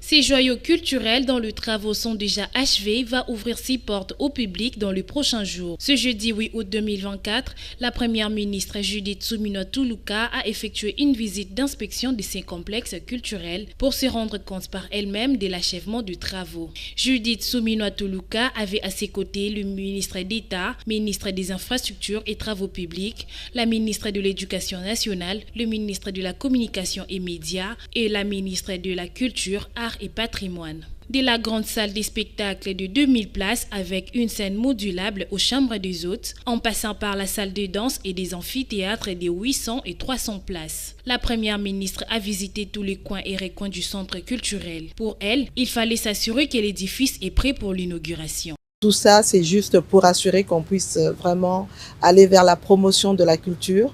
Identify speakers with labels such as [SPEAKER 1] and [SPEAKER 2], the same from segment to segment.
[SPEAKER 1] Ces joyaux culturels dont les travaux sont déjà achevés va ouvrir ses portes au public dans les prochains jours. Ce jeudi 8 août 2024, la première ministre Judith Suminwa Tuluka a effectué une visite d'inspection de ces complexes culturels pour se rendre compte par elle-même de l'achèvement des travaux. Judith Suminwa Tuluka avait à ses côtés le ministre d'État, ministre des Infrastructures et Travaux publics, la ministre de l'Éducation nationale, le ministre de la Communication et Médias et la ministre de la Culture, Arts et Patrimoine. De la grande salle des spectacles de 2000 places avec une scène modulable aux chambres des hôtes, en passant par la salle de danse et des amphithéâtres de 800 et 300 places. La première ministre a visité tous les coins et recoins du centre culturel. Pour elle, il fallait s'assurer que l'édifice est prêt pour l'inauguration.
[SPEAKER 2] Tout ça, c'est juste pour assurer qu'on puisse vraiment aller vers la promotion de la culture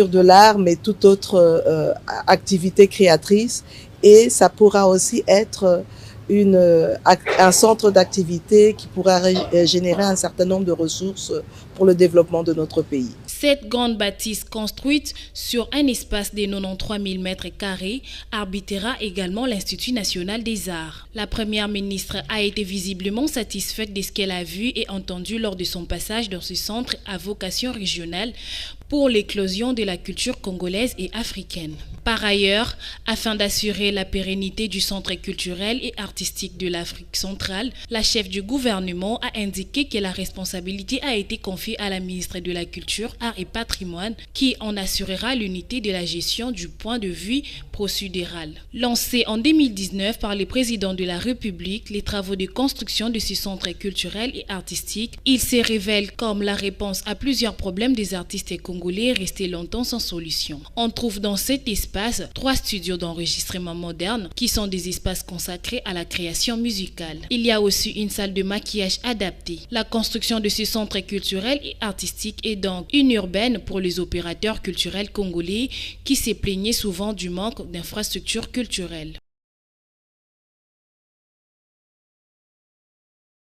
[SPEAKER 2] de l'art, mais toute autre activité créatrice. Et ça pourra aussi être un centre d'activité qui pourra générer un certain nombre de ressources pour le développement de notre pays.
[SPEAKER 1] Cette grande bâtisse construite sur un espace de 93 000 m² abritera également l'Institut national des arts. La première ministre a été visiblement satisfaite de ce qu'elle a vu et entendu lors de son passage dans ce centre à vocation régionale pour l'éclosion de la culture congolaise et africaine. Par ailleurs, afin d'assurer la pérennité du centre culturel et artistique de l'Afrique centrale, la chef du gouvernement a indiqué que la responsabilité a été confiée à la ministre de la Culture, Arts et Patrimoine, qui en assurera l'unité de la gestion du point de vue procédural. Lancé en 2019 par le président de la République, les travaux de construction de ce centre culturel et artistique, il se révèle comme la réponse à plusieurs problèmes des artistes congolais restés longtemps sans solution. On trouve dans cet espace 3 studios d'enregistrement modernes qui sont des espaces consacrés à la création musicale. Il y a aussi une salle de maquillage adaptée. La construction de ce centre culturel et artistique est donc une urbaine pour les opérateurs culturels congolais qui se plaignaient souvent du manque d'infrastructures culturelles.